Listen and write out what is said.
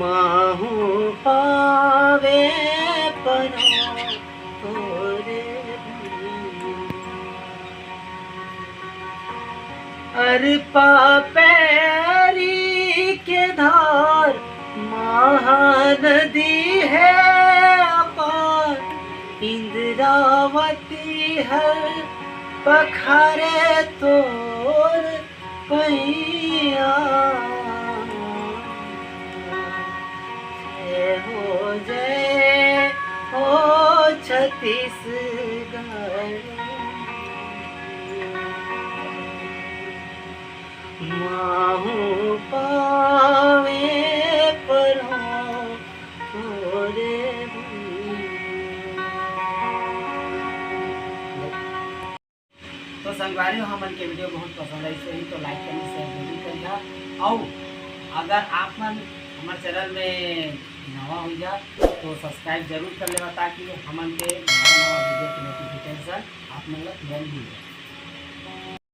माहू पावे परो तोरे अरे पापेरी के धार महानदी है अपार इंद्रावती हर पखारे तोर पैया जय हो छत्तीसगढ़ माहू पावे परो तोरे तो संगवारी हमन के वीडियो बहुत पसंद आई सही तो लाइक करना शेयर जरूर करना और अगर आप मन हमारे चैनल में नवा हो जा तो सब्सक्राइब जरूर कर लेना ताकि हमन के नवा वीडियो की नोटिफिकेशन आप मन तुरंत मिल जाए।